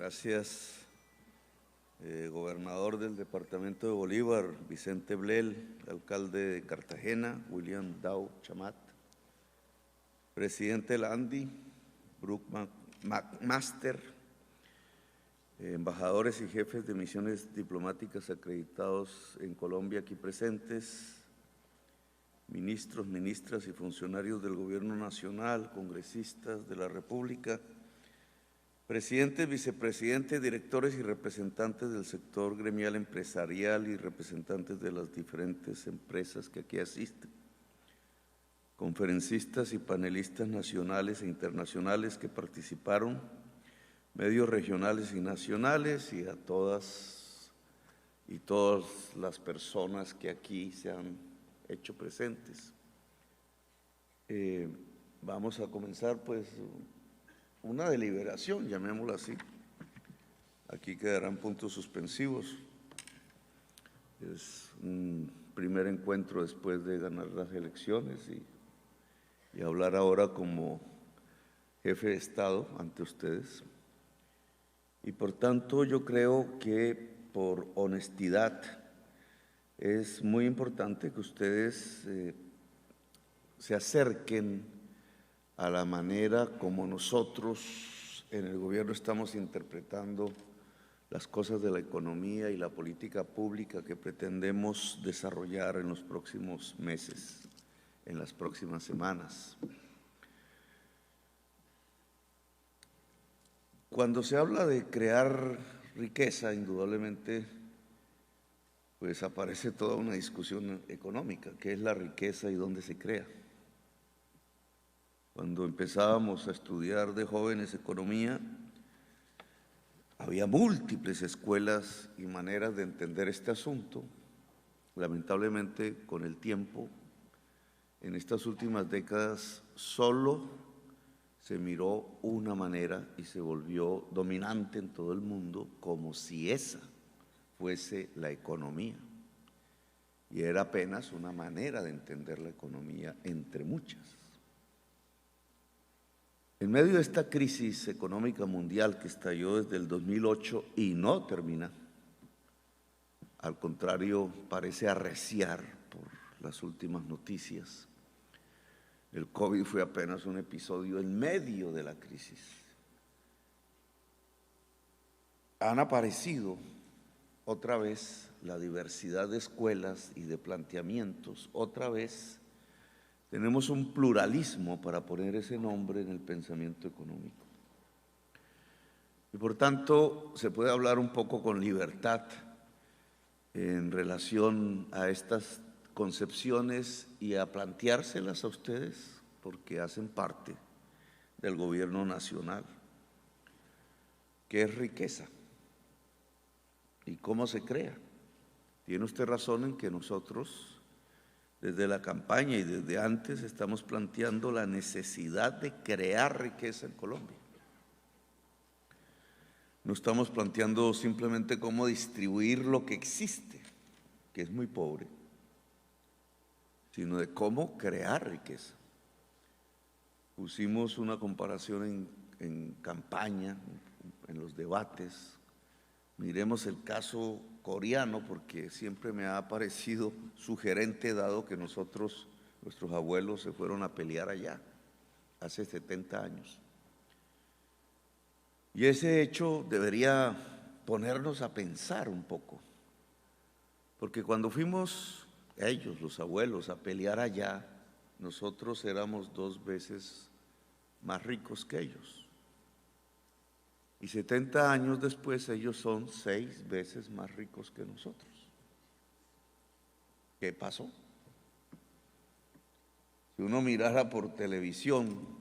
Gracias, gobernador del departamento de Bolívar, Vicente Blel, alcalde de Cartagena, William Dow Chamat, presidente de la ANDI, Brooke McMaster, embajadores y jefes de misiones diplomáticas acreditados en Colombia aquí presentes, ministros, ministras y funcionarios del Gobierno Nacional, congresistas de la República, presidentes, vicepresidentes, directores y representantes del sector gremial empresarial y representantes de las diferentes empresas que aquí asisten, conferencistas y panelistas nacionales e internacionales que participaron, medios regionales y nacionales, y a todas y todas las personas que aquí se han hecho presentes. Vamos a comenzar pues una deliberación, llamémosla así. Aquí quedarán puntos suspensivos. Es un primer encuentro después de ganar las elecciones y hablar ahora como jefe de Estado ante ustedes. Y por tanto yo creo que por honestidad es muy importante que ustedes se acerquen a la manera como nosotros en el gobierno estamos interpretando las cosas de la economía y la política pública que pretendemos desarrollar en los próximos meses, en las próximas semanas. Cuando se habla de crear riqueza, indudablemente, pues aparece toda una discusión económica, ¿qué es la riqueza y dónde se crea? Cuando empezábamos a estudiar de jóvenes economía, había múltiples escuelas y maneras de entender este asunto. Lamentablemente, con el tiempo, en estas últimas décadas, solo se miró una manera y se volvió dominante en todo el mundo, como si esa fuese la economía. Y era apenas una manera de entender la economía entre muchas. En medio de esta crisis económica mundial que estalló desde el 2008 y no termina, al contrario, parece arreciar por las últimas noticias, el COVID fue apenas un episodio en medio de la crisis. Han aparecido otra vez la diversidad de escuelas y de planteamientos, otra vez tenemos un pluralismo, para poner ese nombre, en el pensamiento económico. Y por tanto, se puede hablar un poco con libertad en relación a estas concepciones y a planteárselas a ustedes, porque hacen parte del gobierno nacional. ¿Qué es riqueza? ¿Y cómo se crea? Tiene usted razón en que nosotros, desde la campaña y desde antes, estamos planteando la necesidad de crear riqueza en Colombia. No estamos planteando simplemente cómo distribuir lo que existe, que es muy pobre, sino de cómo crear riqueza. Pusimos una comparación en campaña, en los debates. Miremos el caso coreano, porque siempre me ha parecido sugerente, dado que nuestros abuelos se fueron a pelear allá hace 70 años. Y ese hecho debería ponernos a pensar un poco, porque cuando fuimos ellos, los abuelos, a pelear allá, nosotros éramos 2 veces más ricos que ellos. Y 70 años después ellos son 6 veces más ricos que nosotros. ¿Qué pasó? Si uno mirara por televisión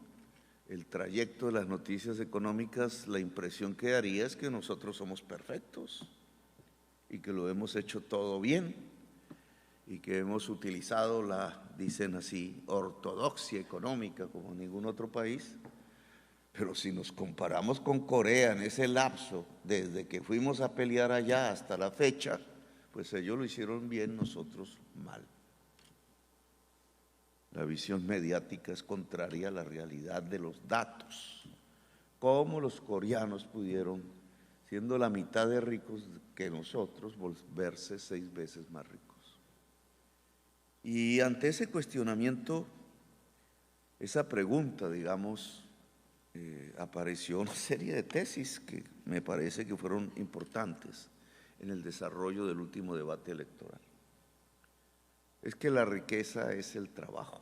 el trayecto de las noticias económicas, la impresión que daría es que nosotros somos perfectos y que lo hemos hecho todo bien y que hemos utilizado la, dicen así, ortodoxia económica como ningún otro país. Pero si nos comparamos con Corea en ese lapso, desde que fuimos a pelear allá hasta la fecha, pues ellos lo hicieron bien, nosotros mal. La visión mediática es contraria a la realidad de los datos. ¿Cómo los coreanos pudieron siendo la mitad de ricos que nosotros, volverse 6 veces más ricos. Y ante ese cuestionamiento, esa pregunta, digamos, apareció una serie de tesis que me parece que fueron importantes en el desarrollo del último debate electoral. Es que la riqueza es el trabajo.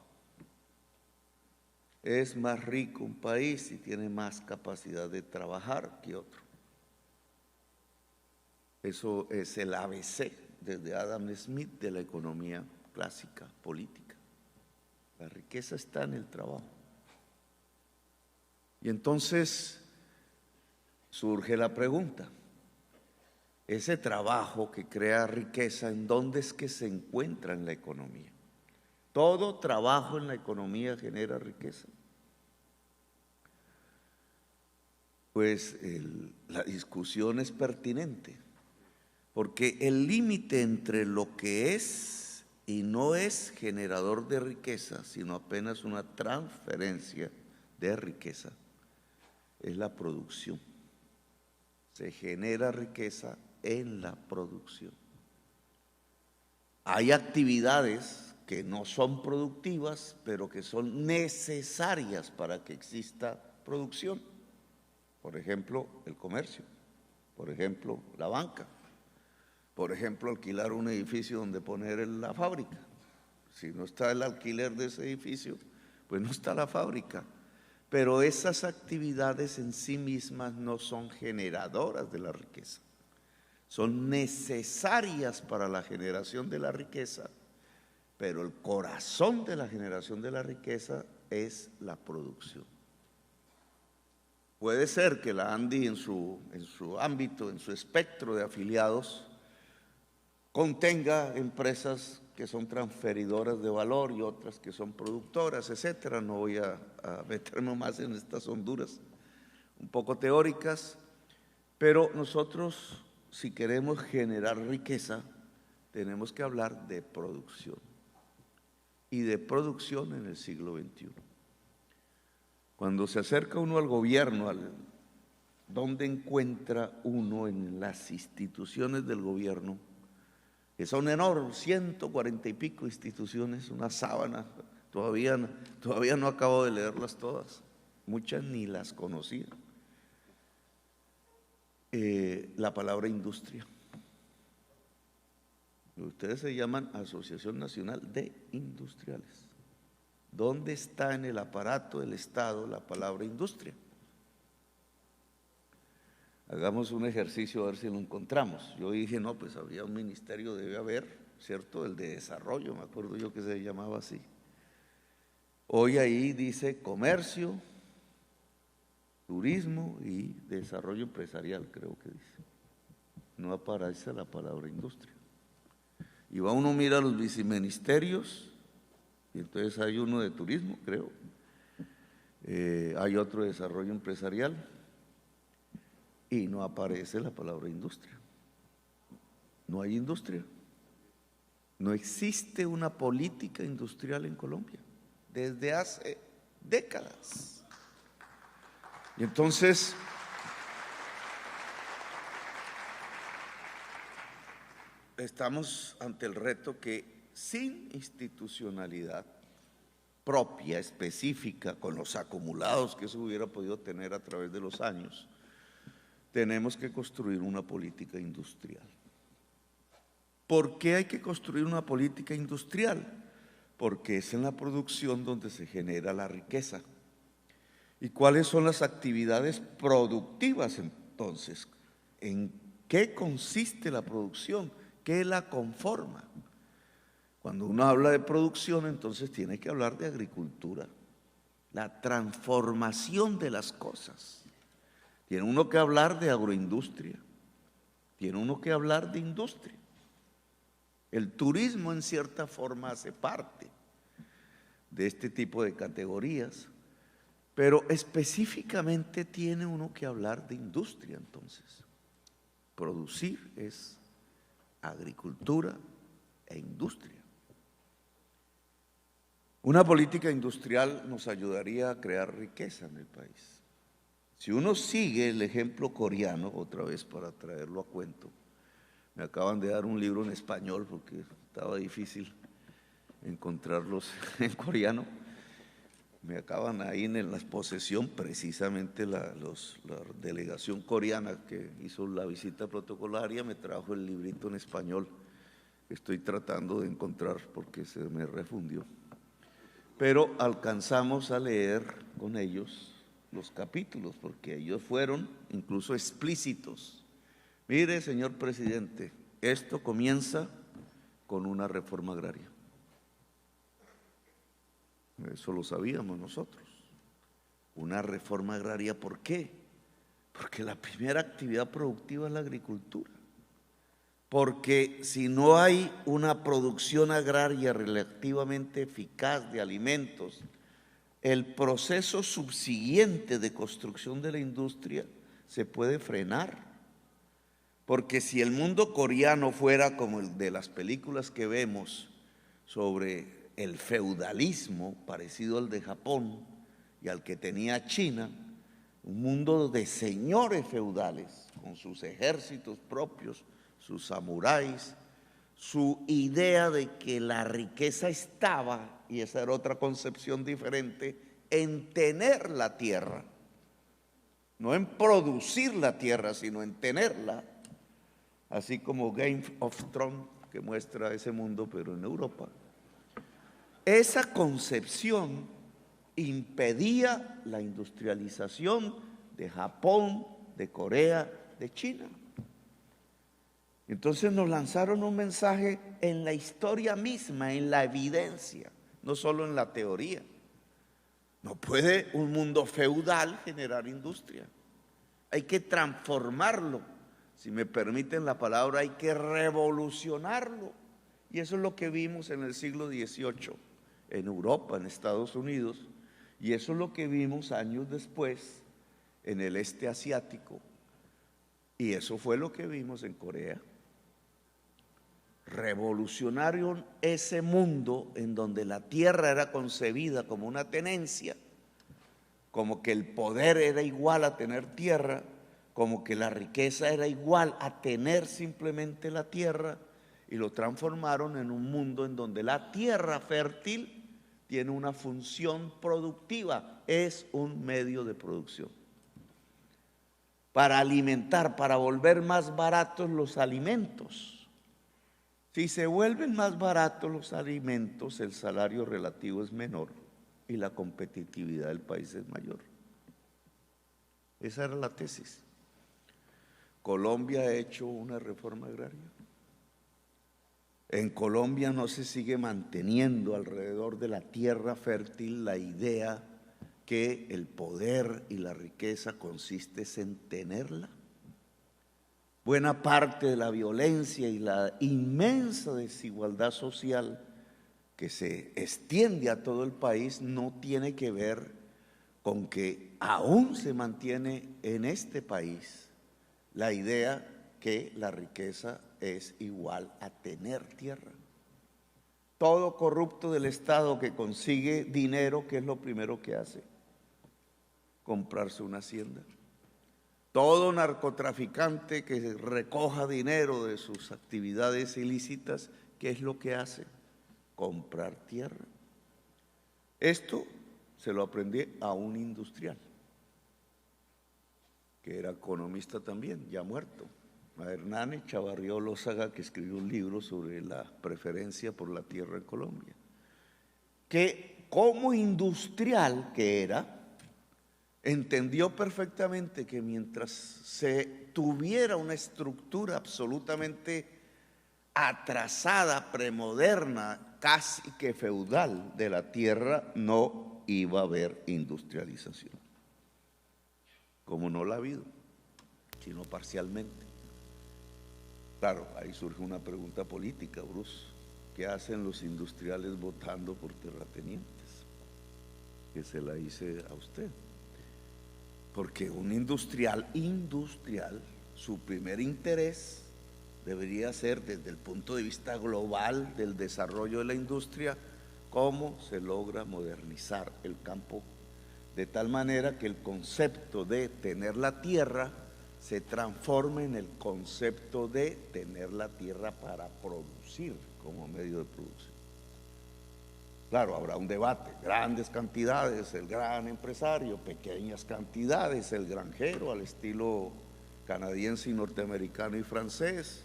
Es más rico un país si tiene más capacidad de trabajar que otro. Eso es el ABC desde Adam Smith de la economía clásica, política. La riqueza está en el trabajo. Y entonces surge la pregunta, ese trabajo que crea riqueza, ¿en dónde es que se encuentra en la economía? ¿Todo trabajo en la economía genera riqueza? Pues la discusión es pertinente, porque el límite entre lo que es y no es generador de riqueza, sino apenas una transferencia de riqueza, es la producción. Se genera riqueza en la producción. Hay actividades que no son productivas, pero que son necesarias para que exista producción. Por ejemplo, el comercio, por ejemplo, la banca, por ejemplo, alquilar un edificio donde poner la fábrica. Si no está el alquiler de ese edificio, pues no está la fábrica. Pero esas actividades en sí mismas no son generadoras de la riqueza. Son necesarias para la generación de la riqueza, pero el corazón de la generación de la riqueza es la producción. Puede ser que la ANDI en su ámbito, en su espectro de afiliados, contenga empresas que son transferidoras de valor y otras que son productoras, etcétera. No voy a meterme más en estas honduras un poco teóricas, pero nosotros, si queremos generar riqueza, tenemos que hablar de producción, y de producción en el siglo XXI. Cuando se acerca uno al gobierno, ¿dónde encuentra uno en las instituciones del gobierno? Que son enormes, 140 y pico instituciones, una sábana, todavía no acabo de leerlas todas, muchas ni las conocía. La palabra industria. Ustedes se llaman Asociación Nacional de Industriales. ¿Dónde está en el aparato del Estado la palabra industria? Hagamos un ejercicio a ver si lo encontramos. Yo dije, no, pues había un ministerio, debe haber, ¿cierto? El de desarrollo, me acuerdo yo que se llamaba así. Hoy ahí dice comercio, turismo y desarrollo empresarial, creo que dice. No aparece la palabra industria. Y va uno, mira los viceministerios, y entonces hay uno de turismo, creo. Hay otro de desarrollo empresarial. Y no aparece la palabra industria. No hay industria. No existe una política industrial en Colombia desde hace décadas. Y entonces, estamos ante el reto que sin institucionalidad propia, específica, con los acumulados que eso hubiera podido tener a través de los años, tenemos que construir una política industrial. ¿Por qué hay que construir una política industrial? Porque es en la producción donde se genera la riqueza. ¿Y cuáles son las actividades productivas entonces? ¿En qué consiste la producción? ¿Qué la conforma? Cuando uno habla de producción, entonces tiene que hablar de agricultura, la transformación de las cosas. Tiene uno que hablar de agroindustria, tiene uno que hablar de industria. El turismo en cierta forma hace parte de este tipo de categorías, pero específicamente tiene uno que hablar de industria entonces. Producir es agricultura e industria. Una política industrial nos ayudaría a crear riqueza en el país. Si uno sigue el ejemplo coreano, otra vez para traerlo a cuento, me acaban de dar un libro en español porque estaba difícil encontrarlos en coreano. Me acaban ahí en la posesión precisamente la delegación coreana que hizo la visita protocolaria, me trajo el librito en español que estoy tratando de encontrar porque se me refundió. Pero alcanzamos a leer con ellos los capítulos porque ellos fueron incluso explícitos. Mire, señor presidente, esto comienza con una reforma agraria. Eso lo sabíamos nosotros. Una reforma agraria, ¿por qué? Porque la primera actividad productiva es la agricultura. Porque si no hay una producción agraria relativamente eficaz de alimentos, el proceso subsiguiente de construcción de la industria se puede frenar. Porque si el mundo coreano fuera como el de las películas que vemos sobre el feudalismo parecido al de Japón y al que tenía China, un mundo de señores feudales con sus ejércitos propios, sus samuráis, su idea de que la riqueza estaba, y esa era otra concepción diferente, en tener la tierra, no en producir la tierra, sino en tenerla, así como Game of Thrones, que muestra ese mundo, pero en Europa. Esa concepción impedía la industrialización de Japón, de Corea, de China. Entonces nos lanzaron un mensaje en la historia misma, en la evidencia, no solo en la teoría. No puede un mundo feudal generar industria. Hay que transformarlo. Si me permiten la palabra, hay que revolucionarlo. Y eso es lo que vimos en el siglo XVIII, en Europa, en Estados Unidos, y eso es lo que vimos años después en el este asiático, y eso fue lo que vimos en Corea. Revolucionaron ese mundo en donde la tierra era concebida como una tenencia, como que el poder era igual a tener tierra, como que la riqueza era igual a tener simplemente la tierra, y lo transformaron en un mundo en donde la tierra fértil tiene una función productiva, es un medio de producción. Para alimentar, para volver más baratos los alimentos. Si se vuelven más baratos los alimentos, el salario relativo es menor y la competitividad del país es mayor. Esa era la tesis. Colombia ha hecho una reforma agraria. En Colombia no se sigue manteniendo alrededor de la tierra fértil la idea que el poder y la riqueza consiste en tenerla. Buena parte de la violencia y la inmensa desigualdad social que se extiende a todo el país no tiene que ver con que aún se mantiene en este país la idea que la riqueza es igual a tener tierra. Todo corrupto del Estado que consigue dinero, ¿qué es lo primero que hace? Comprarse una hacienda. Todo narcotraficante que recoja dinero de sus actividades ilícitas, ¿qué es lo que hace? Comprar tierra. Esto se lo aprendí a un industrial, que era economista también, ya muerto, a Hernán Chavarrió Lózaga, que escribió un libro sobre la preferencia por la tierra en Colombia, que como industrial que era, entendió perfectamente que mientras se tuviera una estructura absolutamente atrasada, premoderna, casi que feudal de la tierra, no iba a haber industrialización. Como no la ha habido, sino parcialmente. Claro, ahí surge una pregunta política, Bruce. ¿Qué hacen los industriales votando por terratenientes? Que se la hice a usted. Porque un industrial, su primer interés debería ser desde el punto de vista global del desarrollo de la industria, cómo se logra modernizar el campo de tal manera que el concepto de tener la tierra se transforme en el concepto de tener la tierra para producir como medio de producción. Claro, habrá un debate, grandes cantidades, el gran empresario, pequeñas cantidades, el granjero al estilo canadiense y norteamericano y francés.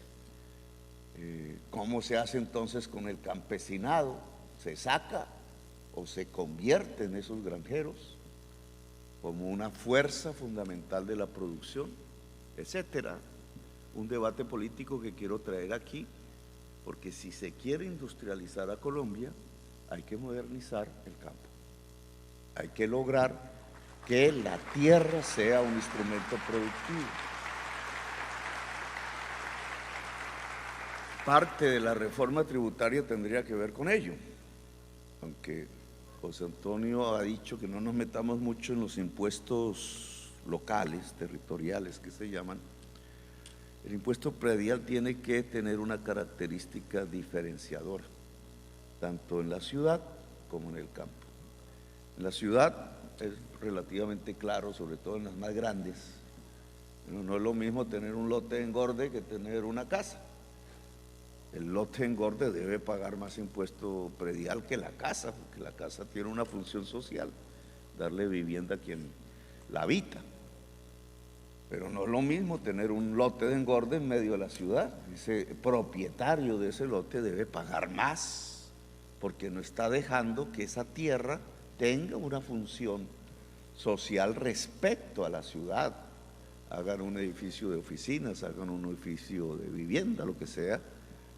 ¿Cómo se hace entonces con el campesinado? ¿Se saca o se convierte en esos granjeros como una fuerza fundamental de la producción, etcétera? Un debate político que quiero traer aquí, porque si se quiere industrializar a Colombia, hay que modernizar el campo. Hay que lograr que la tierra sea un instrumento productivo. Parte de la reforma tributaria tendría que ver con ello, aunque José Antonio ha dicho que no nos metamos mucho en los impuestos locales, territoriales que se llaman. El impuesto predial tiene que tener una característica diferenciadora, tanto en la ciudad como en el campo. En la ciudad es relativamente claro, sobre todo en las más grandes. No es lo mismo tener un lote de engorde que tener una casa. El lote de engorde debe pagar más impuesto predial que la casa, porque la casa tiene una función social, darle vivienda a quien la habita. Pero no es lo mismo tener un lote de engorde en medio de la ciudad. Ese propietario de ese lote debe pagar más, porque no está dejando que esa tierra tenga una función social respecto a la ciudad. Hagan un edificio de oficinas, hagan un edificio de vivienda, lo que sea,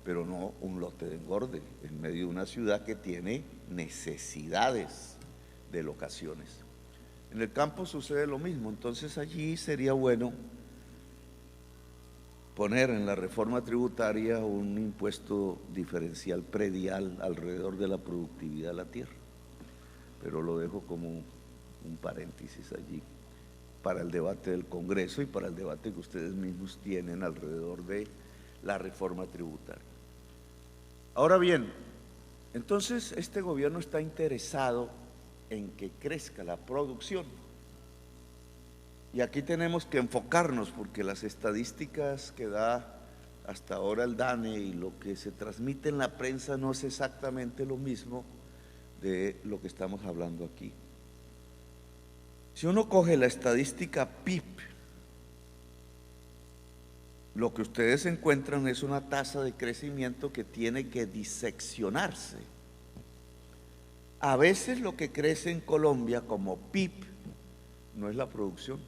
pero no un lote de engorde en medio de una ciudad que tiene necesidades de locaciones. En el campo sucede lo mismo, entonces allí sería bueno poner en la reforma tributaria un impuesto diferencial predial alrededor de la productividad de la tierra, pero lo dejo como un paréntesis allí para el debate del Congreso y para el debate que ustedes mismos tienen alrededor de la reforma tributaria. Ahora bien, entonces este gobierno está interesado en que crezca la producción. Y aquí tenemos que enfocarnos, porque las estadísticas que da hasta ahora el DANE y lo que se transmite en la prensa no es exactamente lo mismo de lo que estamos hablando aquí. Si uno coge la estadística PIB, lo que ustedes encuentran es una tasa de crecimiento que tiene que diseccionarse. A veces lo que crece en Colombia como PIB no es la producción.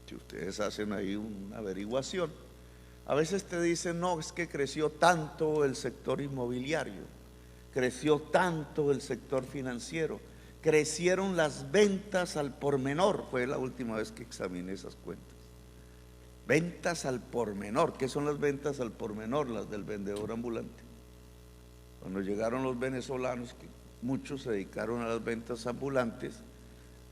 Si ustedes hacen ahí una averiguación, a veces te dicen, no, es que creció tanto el sector inmobiliario, creció tanto el sector financiero, crecieron las ventas al por menor. Fue la última vez que examiné esas cuentas. Ventas al por menor. ¿Qué son las ventas al por menor? Las del vendedor ambulante. Cuando llegaron los venezolanos, que muchos se dedicaron a las ventas ambulantes,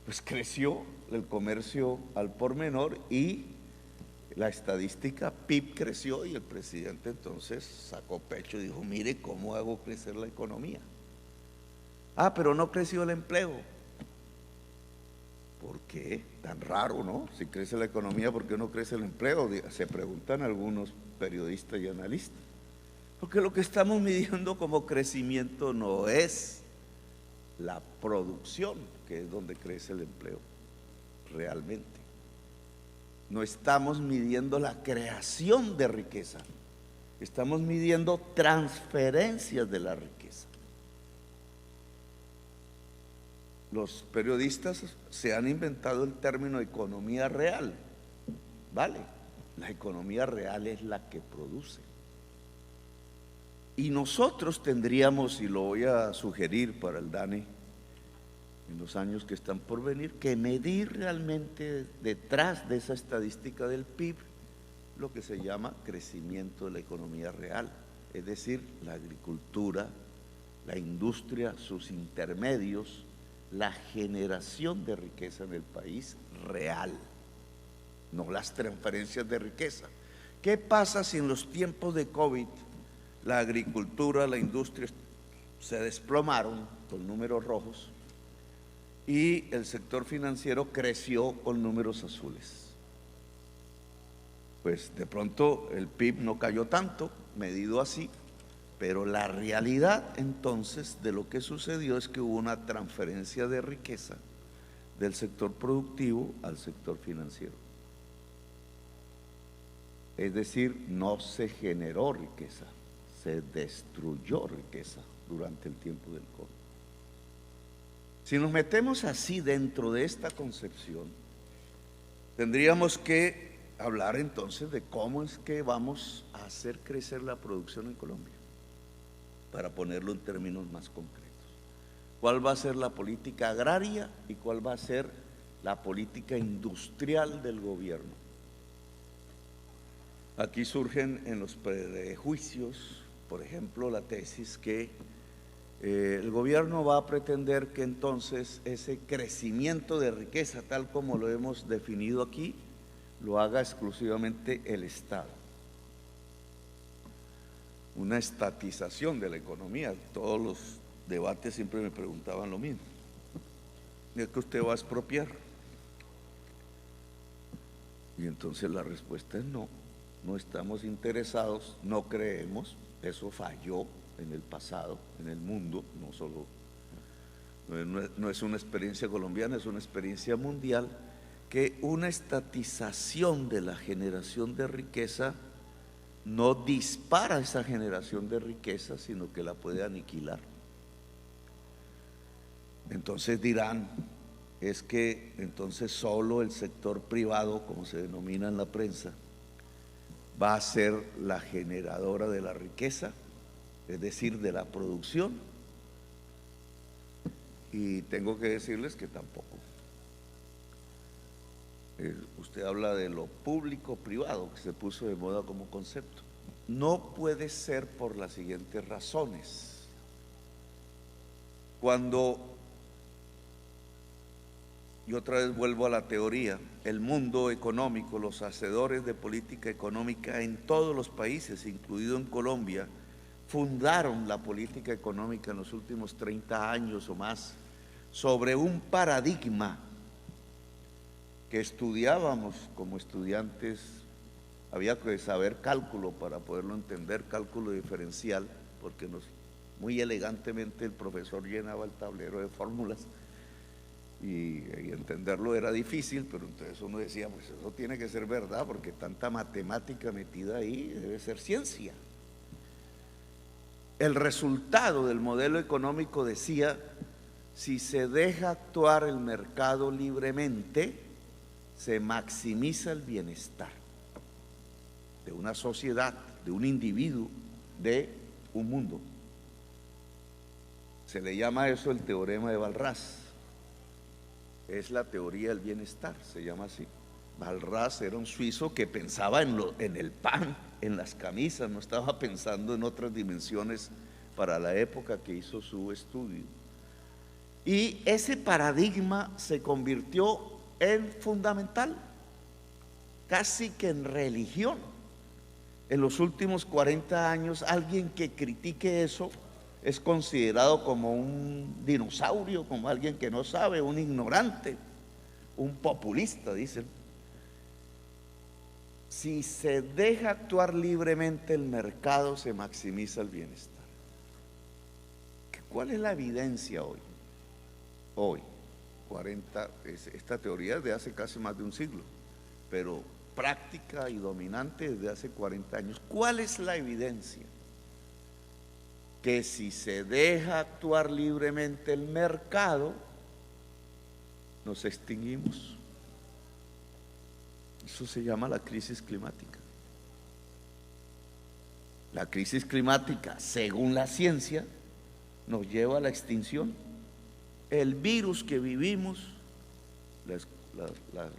pues creció el comercio al por menor y la estadística PIB creció, y el presidente entonces sacó pecho y dijo, mire cómo hago crecer la economía. Ah, pero no creció el empleo. ¿Por qué? Tan raro, ¿no? Si crece la economía, ¿por qué no crece el empleo? Se preguntan algunos periodistas y analistas. Porque lo que estamos midiendo como crecimiento no es la producción, que es donde crece el empleo, realmente. No estamos midiendo la creación de riqueza, estamos midiendo transferencias de la riqueza. Los periodistas se han inventado el término economía real, ¿vale? La economía real es la que produce. Y nosotros tendríamos, y lo voy a sugerir para el DANE en los años que están por venir, que medir realmente detrás de esa estadística del PIB lo que se llama crecimiento de la economía real, es decir, la agricultura, la industria, sus intermedios, la generación de riqueza en el país real, no las transferencias de riqueza. ¿Qué pasa si en los tiempos de COVID la agricultura, la industria se desplomaron con números rojos y el sector financiero creció con números azules. Pues de pronto el PIB no cayó tanto, medido así, pero la realidad entonces de lo que sucedió es que hubo una transferencia de riqueza del sector productivo al sector financiero. Es decir, no se generó riqueza, se destruyó riqueza durante el tiempo del COVID. Si nos metemos así dentro de esta concepción, tendríamos que hablar entonces de cómo es que vamos a hacer crecer la producción en Colombia, para ponerlo en términos más concretos. ¿Cuál va a ser la política agraria y cuál va a ser la política industrial del gobierno? Aquí surgen en los prejuicios, por ejemplo, la tesis que el gobierno va a pretender que entonces ese crecimiento de riqueza, tal como lo hemos definido aquí, lo haga exclusivamente el Estado. Una estatización de la economía. Todos los debates siempre me preguntaban lo mismo: ¿es que usted va a expropiar? Y entonces la respuesta es no, no estamos interesados, no creemos, eso falló en el pasado, en el mundo, no solo, no es una experiencia colombiana, es una experiencia mundial, que una estatización de la generación de riqueza no dispara esa generación de riqueza, sino que la puede aniquilar. Entonces dirán, es que entonces solo el sector privado, como se denomina en la prensa, va a ser la generadora de la riqueza, es decir, de la producción. Y tengo que decirles que tampoco. Usted habla de lo público-privado, que se puso de moda como concepto. No puede ser por las siguientes razones. Cuando, y otra vez vuelvo a la teoría, el mundo económico, los hacedores de política económica en todos los países, incluido en Colombia, fundaron la política económica en los últimos 30 años o más sobre un paradigma que estudiábamos como estudiantes. Había que saber cálculo para poderlo entender, cálculo diferencial, porque muy elegantemente el profesor llenaba el tablero de fórmulas y entenderlo era difícil, pero entonces uno decía, pues eso tiene que ser verdad, porque tanta matemática metida ahí debe ser ciencia. El resultado del modelo económico decía: si se deja actuar el mercado libremente, se maximiza el bienestar de una sociedad, de un individuo, de un mundo. Se le llama eso el teorema de Walras. Es la teoría del bienestar, se llama así. Walras era un suizo que pensaba en el pan, en las camisas, no estaba pensando en otras dimensiones para la época que hizo su estudio. Y ese paradigma se convirtió en fundamental, casi que en religión. En los últimos 40 años, alguien que critique eso es considerado como un dinosaurio, como alguien que no sabe, un ignorante, un populista, dicen. Si se deja actuar libremente el mercado, se maximiza el bienestar. ¿Cuál es la evidencia hoy? Hoy, esta teoría es de hace casi más de un siglo, pero práctica y dominante desde hace 40 años. ¿Cuál es la evidencia? Que si se deja actuar libremente el mercado, nos extinguimos. Eso se llama la crisis climática. La crisis climática, según la ciencia, nos lleva a la extinción. El virus que vivimos,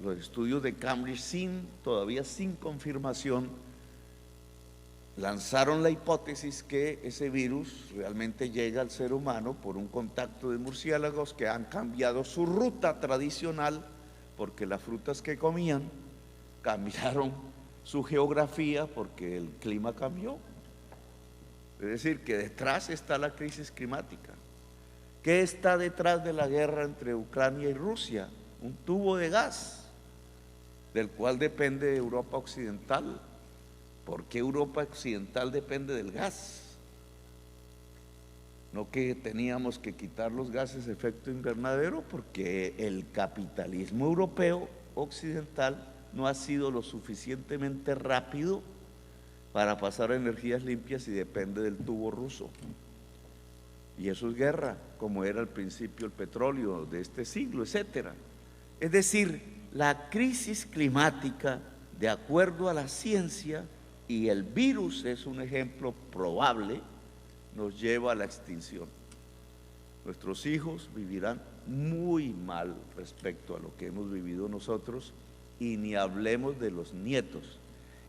los estudios de Cambridge todavía sin confirmación, lanzaron la hipótesis que ese virus realmente llega al ser humano por un contacto de murciélagos que han cambiado su ruta tradicional, porque las frutas que comían cambiaron su geografía porque el clima cambió. Es decir, que detrás está la crisis climática. ¿Qué está detrás de la guerra entre Ucrania y Rusia? Un tubo de gas, del cual depende Europa Occidental. ¿Por qué Europa Occidental depende del gas? No que teníamos que quitar los gases de efecto invernadero, porque el capitalismo europeo occidental no ha sido lo suficientemente rápido para pasar a energías limpias y depende del tubo ruso. Y eso es guerra, como era al principio el petróleo de este siglo, etcétera. Es decir, la crisis climática, de acuerdo a la ciencia, y el virus es un ejemplo probable, nos lleva a la extinción. Nuestros hijos vivirán muy mal respecto a lo que hemos vivido nosotros, y ni hablemos de los nietos.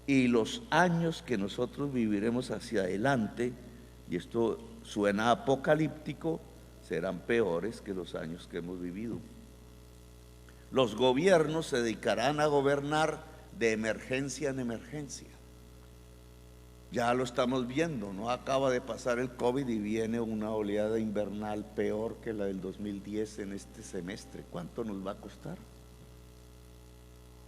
Y los años que nosotros viviremos hacia adelante, y esto suena apocalíptico, serán peores que los años que hemos vivido. Los gobiernos se dedicarán a gobernar de emergencia en emergencia. Ya lo estamos viendo, no acaba de pasar el COVID y viene una oleada invernal peor que la del 2010 en este semestre. ¿Cuánto nos va a costar?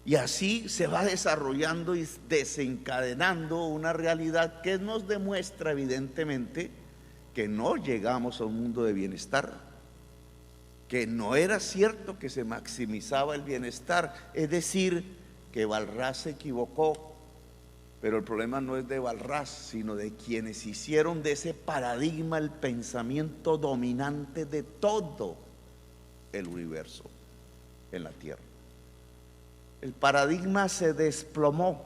Y así se va desarrollando y desencadenando una realidad que nos demuestra evidentemente que no llegamos a un mundo de bienestar, que no era cierto que se maximizaba el bienestar, es decir, que Walras se equivocó. Pero el problema no es de Walras, sino de quienes hicieron de ese paradigma el pensamiento dominante de todo el universo en la Tierra. El paradigma se desplomó,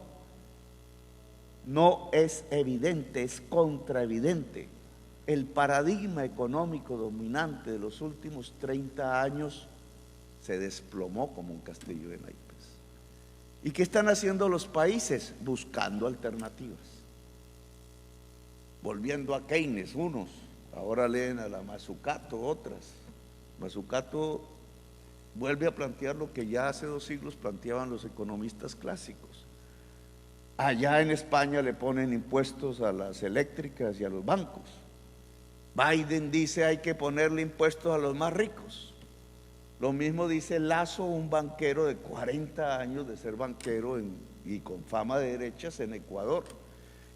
no es evidente, es contraevidente. El paradigma económico dominante de los últimos 30 años se desplomó como un castillo de naipes. ¿Y qué están haciendo los países? Buscando alternativas. Volviendo a Keynes, unos, ahora leen a la Mazzucato, otras. Mazzucato vuelve a plantear lo que ya hace 2 siglos planteaban los economistas clásicos. Allá en España le ponen impuestos a las eléctricas y a los bancos. Biden dice hay que ponerle impuestos a los más ricos. Lo mismo dice Lasso, un banquero de 40 años de ser banquero y con fama de derechas en Ecuador.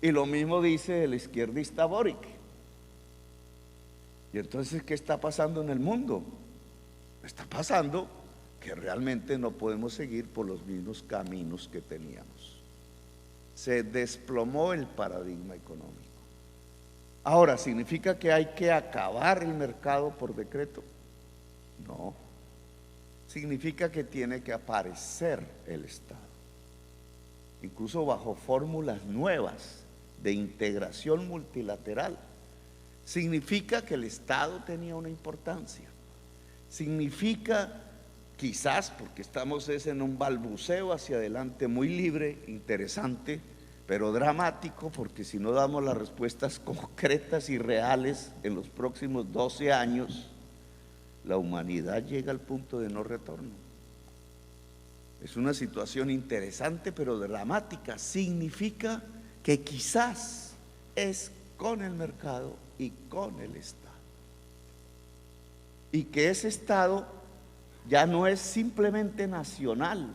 Y lo mismo dice el izquierdista Boric. Y entonces, ¿qué está pasando en el mundo? Está pasando que realmente no podemos seguir por los mismos caminos que teníamos. Se desplomó el paradigma económico. Ahora, ¿significa que hay que acabar el mercado por decreto? No. Significa que tiene que aparecer el Estado, incluso bajo fórmulas nuevas de integración multilateral. Significa que el Estado tenía una importancia. Significa, quizás porque estamos en un balbuceo hacia adelante muy libre, interesante, pero dramático, porque si no damos las respuestas concretas y reales en los próximos 12 años, la humanidad llega al punto de no retorno. Es una situación interesante pero dramática. Significa que quizás es con el mercado y con el Estado, y que ese Estado ya no es simplemente nacional,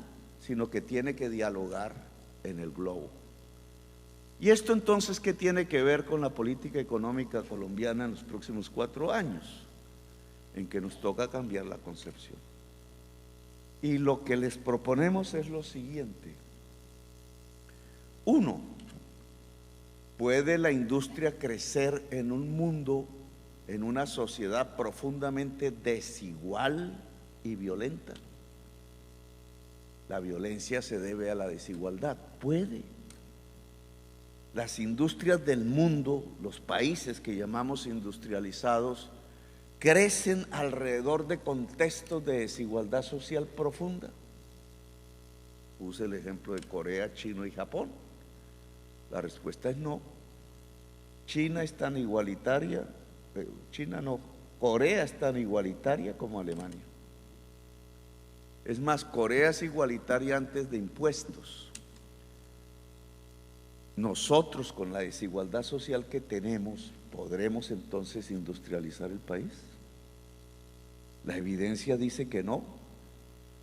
sino que tiene que dialogar en el globo. ¿Y esto entonces qué tiene que ver con la política económica colombiana en los próximos 4 años? En que nos toca cambiar la concepción. Y lo que les proponemos es lo siguiente. 1. ¿Puede la industria crecer en un mundo, en una sociedad profundamente desigual y violenta? La violencia se debe a la desigualdad. ¿Puede? Las industrias del mundo, los países que llamamos industrializados, crecen alrededor de contextos de desigualdad social profunda. Puse el ejemplo de Corea, China y Japón. La respuesta es no. China es tan igualitaria, Corea es tan igualitaria como Alemania. Es más, Corea es igualitaria antes de impuestos. Nosotros, con la desigualdad social que tenemos, ¿podremos entonces industrializar el país? La evidencia dice que no.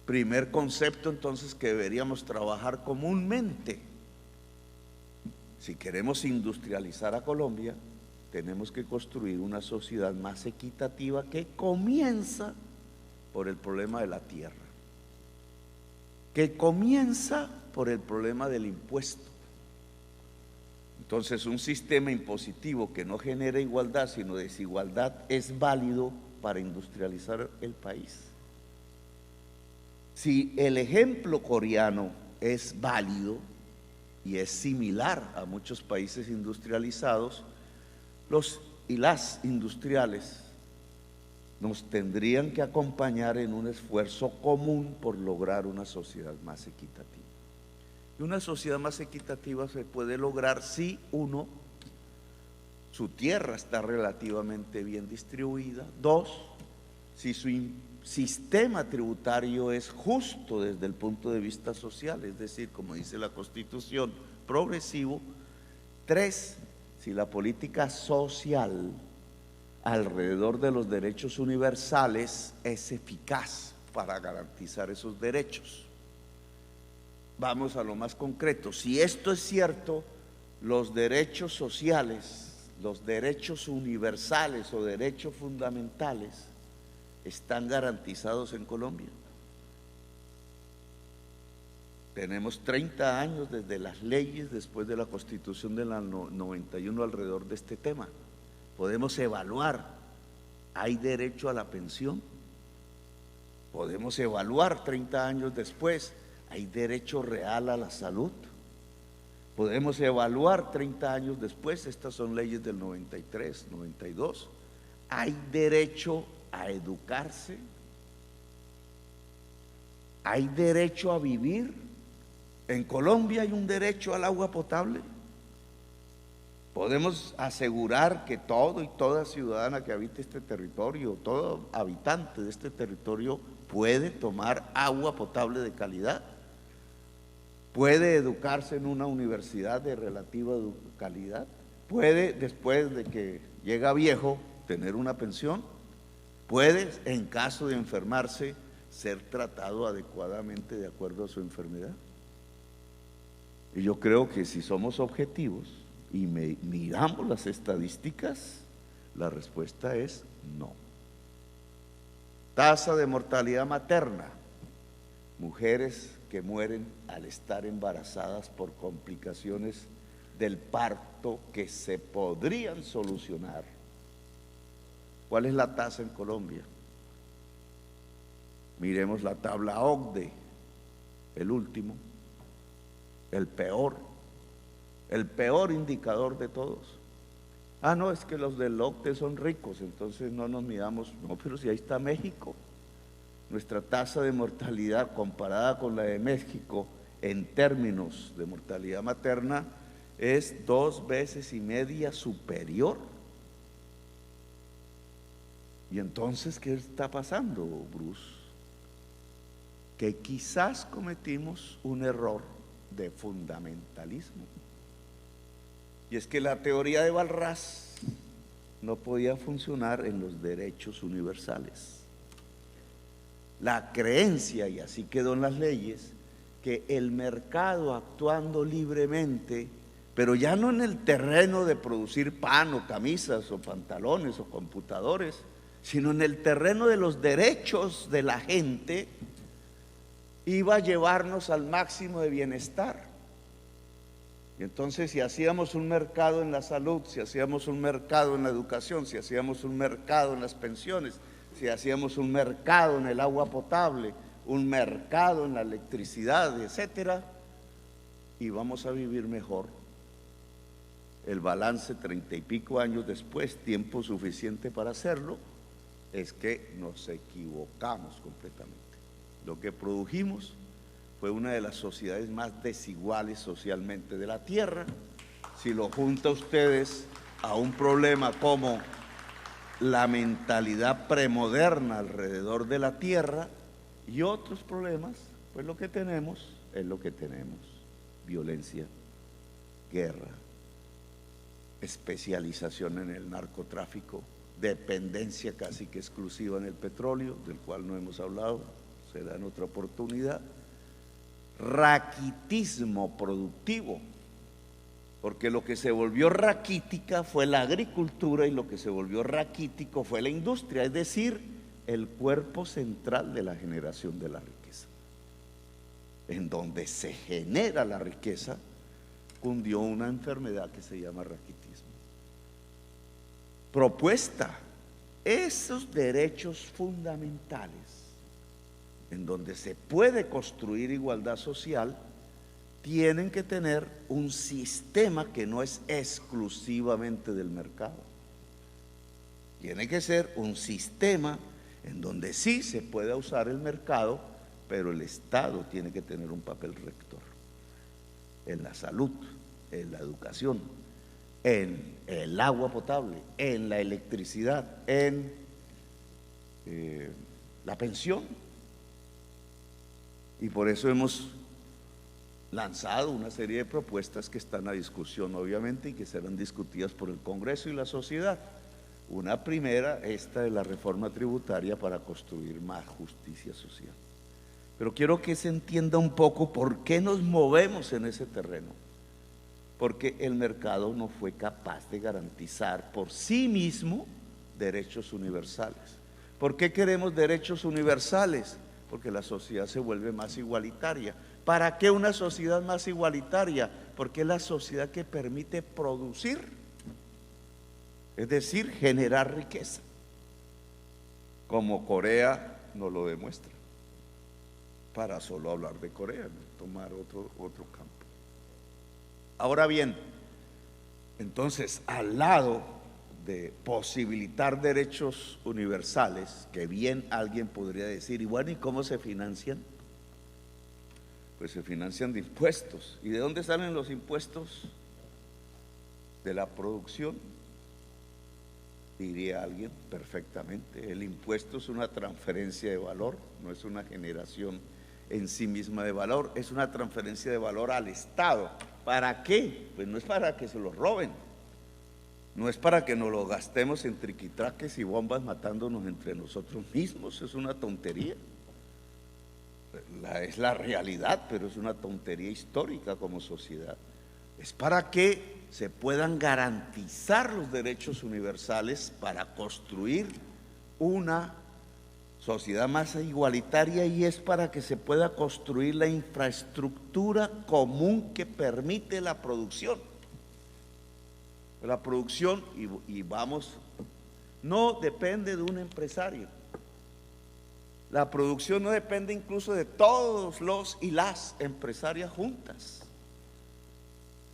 Primer concepto entonces que deberíamos trabajar comúnmente. Si queremos industrializar a Colombia, tenemos que construir una sociedad más equitativa que comienza por el problema de la tierra, que comienza por el problema del impuesto. Entonces, un sistema impositivo que no genera igualdad, sino desigualdad, es válido para industrializar el país. Si el ejemplo coreano es válido y es similar a muchos países industrializados, los y las industriales nos tendrían que acompañar en un esfuerzo común por lograr una sociedad más equitativa. Y una sociedad más equitativa se puede lograr si uno, su tierra está relativamente bien distribuida; dos, si su sistema tributario es justo desde el punto de vista social, es decir, como dice la Constitución, progresivo; tres, si la política social alrededor de los derechos universales es eficaz para garantizar esos derechos. Vamos a lo más concreto. Si esto es cierto, los derechos sociales, los derechos universales o derechos fundamentales están garantizados en Colombia. Tenemos 30 años desde las leyes, después de la Constitución del 91, alrededor de este tema. Podemos evaluar, ¿hay derecho a la pensión? Podemos evaluar 30 años después, ¿hay derecho real a la salud? Podemos evaluar 30 años después, estas son leyes del 93, 92, ¿hay derecho a educarse? ¿Hay derecho a vivir? En Colombia hay un derecho al agua potable. Podemos asegurar que todo y toda ciudadana que habite este territorio, todo habitante de este territorio puede tomar agua potable de calidad, puede educarse en una universidad de relativa calidad, puede, después de que llega viejo, tener una pensión, puede, en caso de enfermarse, ser tratado adecuadamente de acuerdo a su enfermedad. Y yo creo que si somos objetivos y miramos las estadísticas, la respuesta es no. Tasa de mortalidad materna: mujeres que mueren al estar embarazadas por complicaciones del parto que se podrían solucionar. ¿Cuál es la tasa en Colombia? Miremos la tabla OCDE, el último, el peor indicador de todos. No, es que los del OCDE son ricos, entonces no nos midamos. No, pero si ahí está México. Nuestra tasa de mortalidad comparada con la de México en términos de mortalidad materna es 2,5 veces superior. Y entonces, ¿qué está pasando, Bruce? Que quizás cometimos un error de fundamentalismo. Y es que la teoría de Walras no podía funcionar en los derechos universales. La creencia, y así quedó en las leyes, que el mercado actuando libremente, pero ya no en el terreno de producir pan o camisas o pantalones o computadores, sino en el terreno de los derechos de la gente, iba a llevarnos al máximo de bienestar. Y entonces, si hacíamos un mercado en la salud, si hacíamos un mercado en la educación, si hacíamos un mercado en las pensiones, si hacíamos un mercado en el agua potable, un mercado en la electricidad, etcétera, íbamos a vivir mejor. El balance 30 y pico años después, tiempo suficiente para hacerlo, es que nos equivocamos completamente. Lo que produjimos fue una de las sociedades más desiguales socialmente de la Tierra. Si lo junta ustedes a un problema como la mentalidad premoderna alrededor de la Tierra y otros problemas, pues lo que tenemos es lo que tenemos: violencia, guerra, especialización en el narcotráfico, dependencia casi que exclusiva en el petróleo, del cual no hemos hablado, será en otra oportunidad, raquitismo productivo, porque lo que se volvió raquítica fue la agricultura y lo que se volvió raquítico fue la industria, es decir, el cuerpo central de la generación de la riqueza. En donde se genera la riqueza, cundió una enfermedad que se llama raquitismo. Propuesta, esos derechos fundamentales en donde se puede construir igualdad social, tienen que tener un sistema que no es exclusivamente del mercado. Tiene que ser un sistema en donde sí se pueda usar el mercado, pero el Estado tiene que tener un papel rector en la salud, en la educación, en el agua potable, en la electricidad, en la pensión. Y por eso hemos lanzado una serie de propuestas que están a discusión, obviamente, y que serán discutidas por el Congreso y la sociedad. Una primera, esta de la reforma tributaria para construir más justicia social. Pero quiero que se entienda un poco por qué nos movemos en ese terreno. Porque el mercado no fue capaz de garantizar por sí mismo derechos universales. ¿Por qué queremos derechos universales? Porque la sociedad se vuelve más igualitaria. ¿Para qué una sociedad más igualitaria? Porque es la sociedad que permite producir, es decir, generar riqueza, como Corea nos lo demuestra, para solo hablar de Corea, no tomar otro campo. Ahora bien, entonces, al lado de posibilitar derechos universales, que bien alguien podría decir, y bueno, ¿y cómo se financian? Pues se financian de impuestos. ¿Y de dónde salen los impuestos? De la producción, diría alguien perfectamente. El impuesto es una transferencia de valor, no es una generación en sí misma de valor, es una transferencia de valor al Estado. ¿Para qué? Pues no es para que se lo roben, no es para que nos lo gastemos en triquitraques y bombas matándonos entre nosotros mismos, es una tontería. Es la realidad, pero es una tontería histórica como sociedad. Es para que se puedan garantizar los derechos universales para construir una sociedad más igualitaria, y es para que se pueda construir la infraestructura común que permite la producción. La producción, y vamos, no depende de un empresario. La producción no depende incluso de todos los y las empresarias juntas.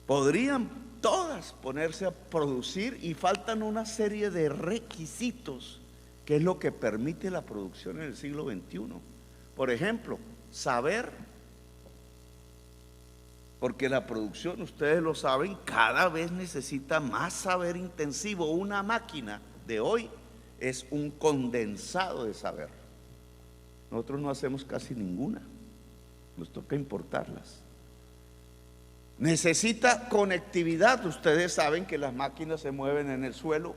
Podrían todas ponerse a producir y faltan una serie de requisitos que es lo que permite la producción en el siglo XXI. Por ejemplo, saber, porque la producción, ustedes lo saben, cada vez necesita más saber intensivo. Una máquina de hoy es un condensado de saber. Nosotros no hacemos casi ninguna, nos toca importarlas. Necesita conectividad. Ustedes saben que las máquinas se mueven en el suelo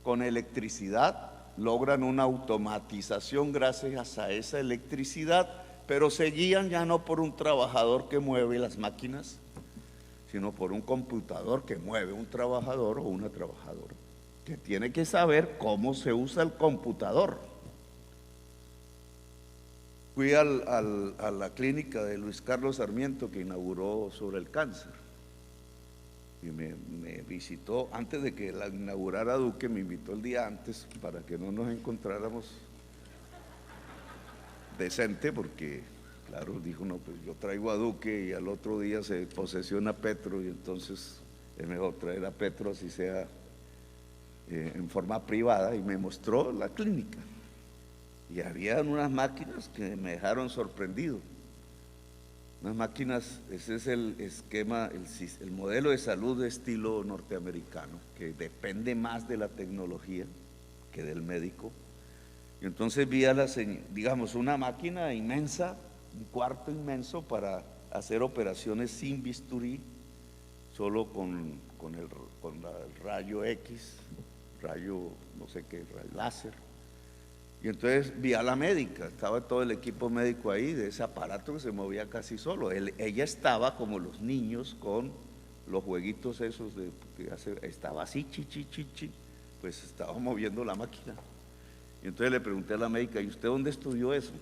con electricidad, logran una automatización gracias a esa electricidad, pero se guían ya no por un trabajador que mueve las máquinas, sino por un computador que mueve un trabajador o una trabajadora, que tiene que saber cómo se usa el computador. Fui a la clínica de Luis Carlos Sarmiento, que inauguró sobre el cáncer, y me visitó antes de que la inaugurara Duque. Me invitó el día antes para que no nos encontráramos decente, porque claro, dijo, no, pues yo traigo a Duque y al otro día se posesiona Petro, y entonces es mejor traer a Petro, así sea en forma privada. Y me mostró la clínica y había unas máquinas que me dejaron sorprendido. Unas máquinas, ese es el esquema, el modelo de salud de estilo norteamericano, que depende más de la tecnología que del médico. Y entonces vi digamos, una máquina inmensa, un cuarto inmenso para hacer operaciones sin bisturí, solo con el rayo X, rayo, no sé qué, rayo láser. Y entonces vi a la médica, estaba todo el equipo médico ahí, de ese aparato que se movía casi solo. Ella estaba como los niños con los jueguitos esos, estaba así, chi, pues estaba moviendo la máquina. Y entonces le pregunté a la médica, ¿y usted dónde estudió eso?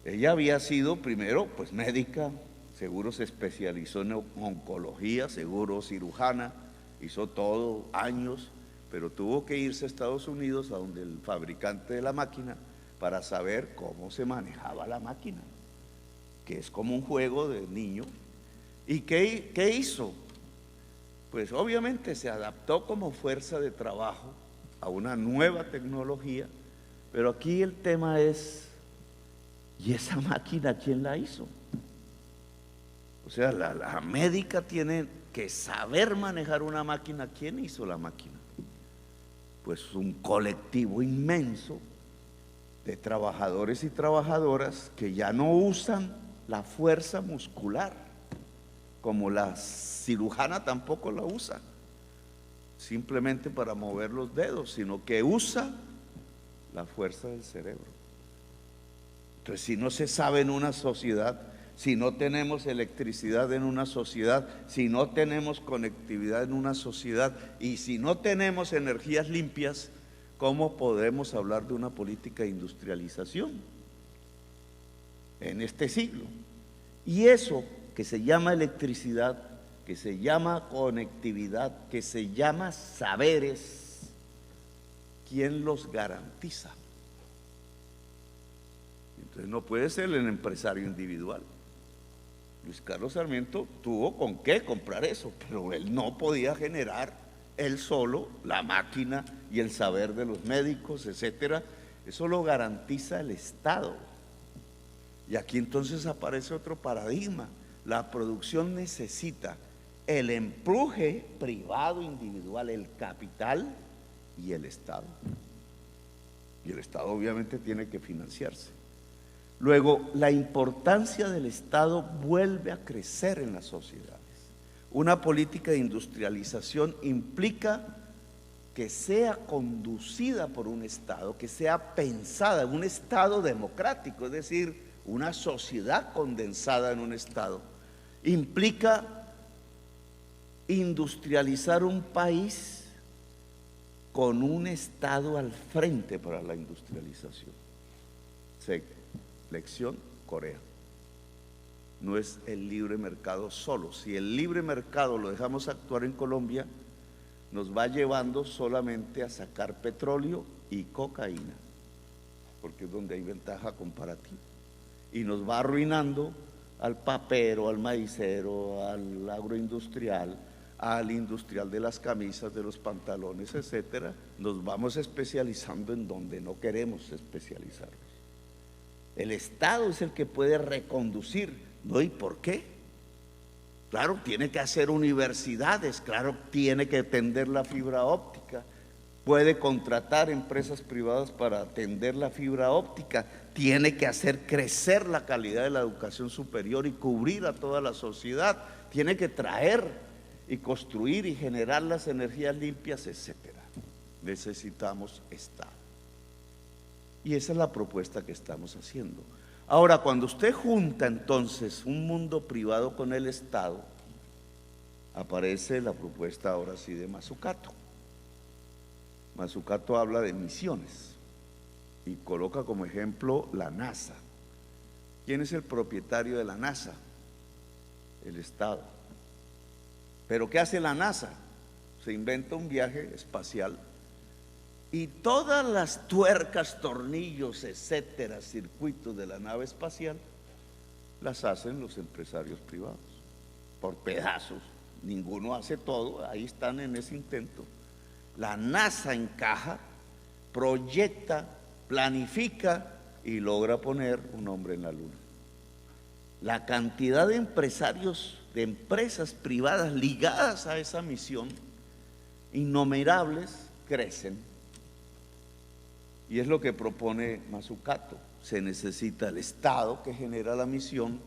Ella había sido primero pues médica, seguro se especializó en oncología, seguro cirujana, hizo todo, años, pero tuvo que irse a Estados Unidos, a donde el fabricante de la máquina, para saber cómo se manejaba la máquina, que es como un juego de niño. ¿Y qué hizo? Pues obviamente se adaptó como fuerza de trabajo a una nueva tecnología, pero aquí el tema es, ¿y esa máquina quién la hizo? O sea, la médica tiene que saber manejar una máquina. ¿Quién hizo la máquina? Pues un colectivo inmenso de trabajadores y trabajadoras que ya no usan la fuerza muscular, como la cirujana tampoco la usa, simplemente para mover los dedos, sino que usa la fuerza del cerebro. Entonces, si no se sabe en una sociedad, si no tenemos electricidad en una sociedad, si no tenemos conectividad en una sociedad y si no tenemos energías limpias, ¿cómo podemos hablar de una política de industrialización en este siglo? Y eso que se llama electricidad, que se llama conectividad, que se llama saberes, ¿quién los garantiza? Entonces no puede ser el empresario individual. Luis Carlos Sarmiento tuvo con qué comprar eso, pero él no podía generar él solo la máquina y el saber de los médicos, etcétera. Eso lo garantiza el Estado. Y aquí entonces aparece otro paradigma. La producción necesita el empuje privado, individual, el capital y el Estado. Y el Estado obviamente tiene que financiarse. Luego, la importancia del Estado vuelve a crecer en las sociedades. Una política de industrialización implica que sea conducida por un Estado, que sea pensada en un Estado democrático, es decir, una sociedad condensada en un Estado. Implica industrializar un país con un Estado al frente para la industrialización. Lección: Corea. No es el libre mercado solo. Si el libre mercado lo dejamos actuar en Colombia, nos va llevando solamente a sacar petróleo y cocaína, porque es donde hay ventaja comparativa, y nos va arruinando al papero, al maicero, al agroindustrial, al industrial de las camisas, de los pantalones, etcétera. Nos vamos especializando en donde no queremos especializarnos. El Estado es el que puede reconducir, ¿no? ¿Y por qué? Claro, tiene que hacer universidades, claro, tiene que tender la fibra óptica, puede contratar empresas privadas para atender la fibra óptica, tiene que hacer crecer la calidad de la educación superior y cubrir a toda la sociedad, tiene que traer y construir y generar las energías limpias, etcétera. Necesitamos Estado. Y esa es la propuesta que estamos haciendo. Ahora, cuando usted junta entonces un mundo privado con el Estado, aparece la propuesta ahora sí de Mazzucato. Mazzucato habla de misiones y coloca como ejemplo la NASA. ¿Quién es el propietario de la NASA? El Estado. ¿Pero qué hace la NASA? Se inventa un viaje espacial y todas las tuercas, tornillos, etcétera, circuitos de la nave espacial las hacen los empresarios privados por pedazos. Ninguno hace todo, ahí están en ese intento. La NASA encaja, proyecta, planifica y logra poner un hombre en la luna. La cantidad de empresarios, de empresas privadas ligadas a esa misión, innumerables, crecen. Y es lo que propone Mazzucato. Se necesita el Estado que genera la misión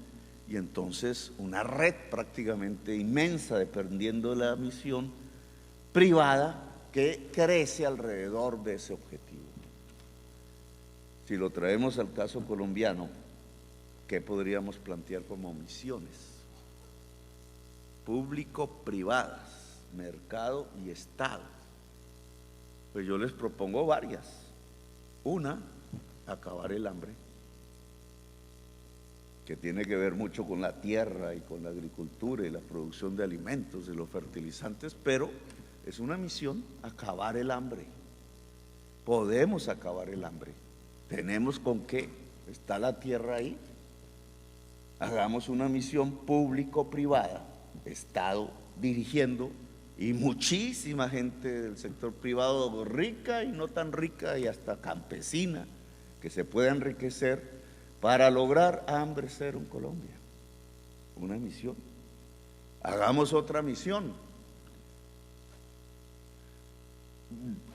y entonces una red prácticamente inmensa, dependiendo de la misión privada, que crece alrededor de ese objetivo. Si lo traemos al caso colombiano, ¿qué podríamos plantear como misiones? Público-privadas, mercado y Estado. Pues yo les propongo varias. Una, acabar el hambre, que tiene que ver mucho con la tierra y con la agricultura y la producción de alimentos y los fertilizantes, pero es una misión acabar el hambre. Podemos acabar el hambre. ¿Tenemos con qué? ¿Está la tierra ahí? Hagamos una misión público-privada, Estado dirigiendo, y muchísima gente del sector privado, rica y no tan rica y hasta campesina, que se pueda enriquecer para lograr hambre cero en Colombia. Una misión. Hagamos otra misión.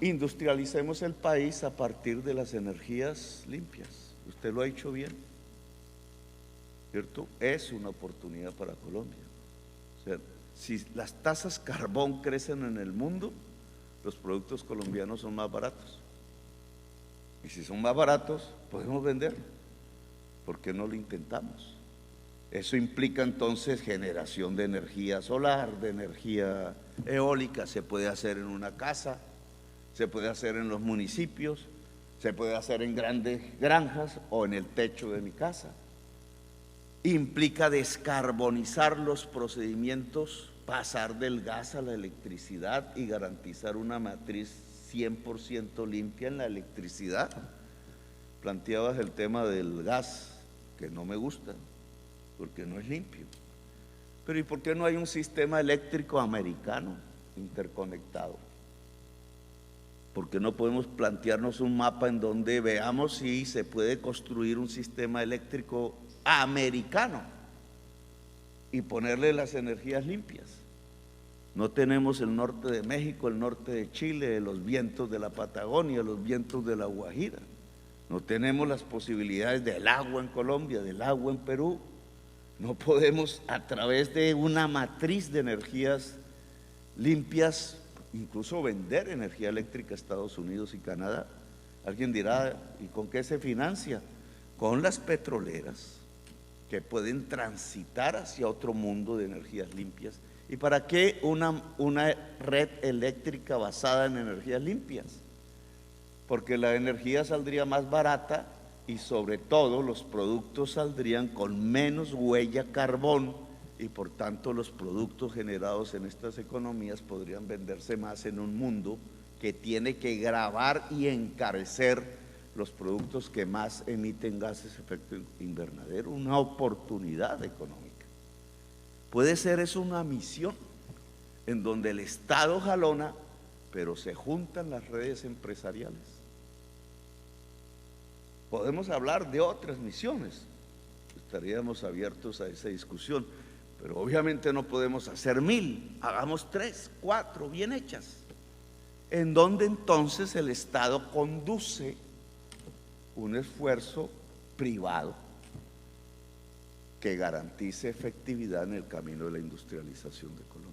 Industrialicemos el país a partir de las energías limpias. Usted lo ha hecho bien, ¿cierto? Es una oportunidad para Colombia. O sea, si las tasas carbón crecen en el mundo, los productos colombianos son más baratos. Y si son más baratos, podemos vender. ¿Por qué no lo intentamos? Eso implica entonces generación de energía solar, de energía eólica. Se puede hacer en una casa, se puede hacer en los municipios, se puede hacer en grandes granjas o en el techo de mi casa. Implica descarbonizar los procedimientos, pasar del gas a la electricidad y garantizar una matriz 100% limpia en la electricidad. Planteabas el tema del gas, que no me gusta, porque no es limpio. Pero ¿y por qué no hay un sistema eléctrico americano interconectado? ¿Por qué no podemos plantearnos un mapa en donde veamos si se puede construir un sistema eléctrico americano y ponerle las energías limpias? No tenemos el norte de México, el norte de Chile, los vientos de la Patagonia, los vientos de la Guajira. No tenemos las posibilidades del agua en Colombia, del agua en Perú. No podemos, a través de una matriz de energías limpias, incluso vender energía eléctrica a Estados Unidos y Canadá. Alguien dirá, ¿y con qué se financia? Con las petroleras, que pueden transitar hacia otro mundo de energías limpias. ¿Y para qué una red eléctrica basada en energías limpias? Porque la energía saldría más barata y sobre todo los productos saldrían con menos huella carbón y por tanto los productos generados en estas economías podrían venderse más en un mundo que tiene que gravar y encarecer los productos que más emiten gases de efecto invernadero. Una oportunidad económica. Puede ser eso una misión en donde el Estado jalona, pero se juntan las redes empresariales. Podemos hablar de otras misiones, estaríamos abiertos a esa discusión, pero obviamente no podemos hacer 1000, hagamos 3, 4 bien hechas, en donde entonces el Estado conduce un esfuerzo privado que garantice efectividad en el camino de la industrialización de Colombia.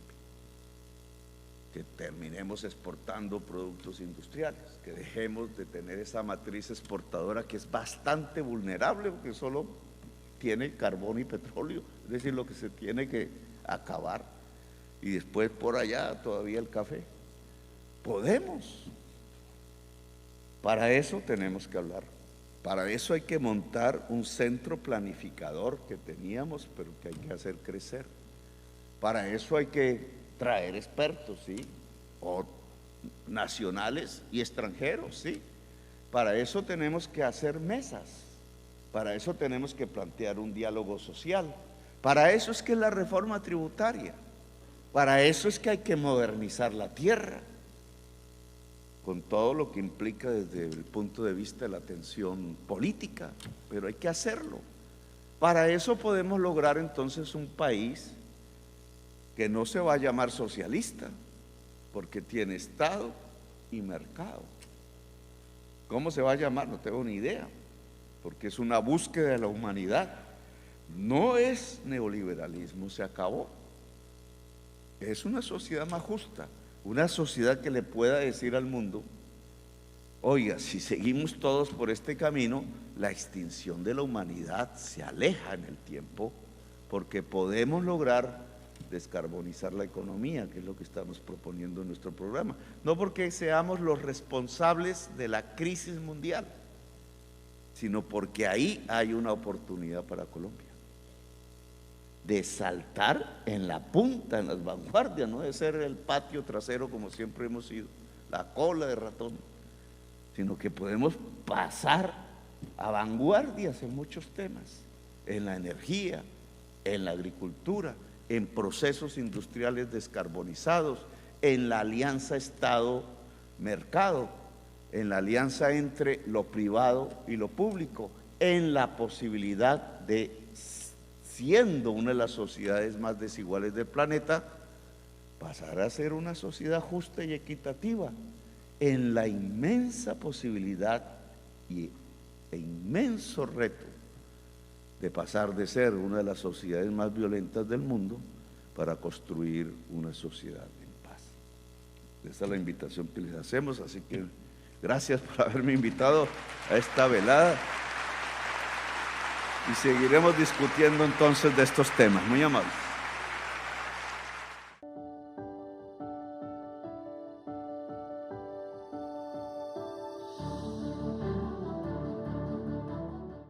Que terminemos exportando productos industriales, que dejemos de tener esa matriz exportadora que es bastante vulnerable porque solo tiene carbón y petróleo, es decir, lo que se tiene que acabar, y después por allá todavía el café. Podemos. Para eso tenemos que hablar. Para eso hay que montar un centro planificador que teníamos, pero que hay que hacer crecer. Para eso hay que traer expertos, ¿sí? O nacionales y extranjeros, ¿sí? Para eso tenemos que hacer mesas, para eso tenemos que plantear un diálogo social, para eso es que la reforma tributaria, para eso es que hay que modernizar la tierra, con todo lo que implica desde el punto de vista de la tensión política, pero hay que hacerlo. Para eso podemos lograr entonces un país que no se va a llamar socialista, porque tiene Estado y mercado. ¿Cómo se va a llamar? No tengo ni idea, porque es una búsqueda de la humanidad. No es neoliberalismo, se acabó. Es una sociedad más justa, Una sociedad que le pueda decir al mundo: oiga, si seguimos todos por este camino, la extinción de la humanidad se aleja en el tiempo, porque podemos lograr descarbonizar la economía, que es lo que estamos proponiendo en nuestro programa. No porque seamos los responsables de la crisis mundial, sino porque ahí hay una oportunidad para Colombia de saltar en la punta, en las vanguardias, no de ser el patio trasero como siempre hemos sido, la cola de ratón, sino que podemos pasar a vanguardias en muchos temas, en la energía, en la agricultura, en procesos industriales descarbonizados, en la alianza Estado-mercado, en la alianza entre lo privado y lo público, en la posibilidad de, siendo una de las sociedades más desiguales del planeta, pasar a ser una sociedad justa y equitativa, en la inmensa posibilidad e inmenso reto de pasar de ser una de las sociedades más violentas del mundo para construir una sociedad en paz. Esa es la invitación que les hacemos, así que gracias por haberme invitado a esta velada y seguiremos discutiendo entonces de estos temas. Muy amables.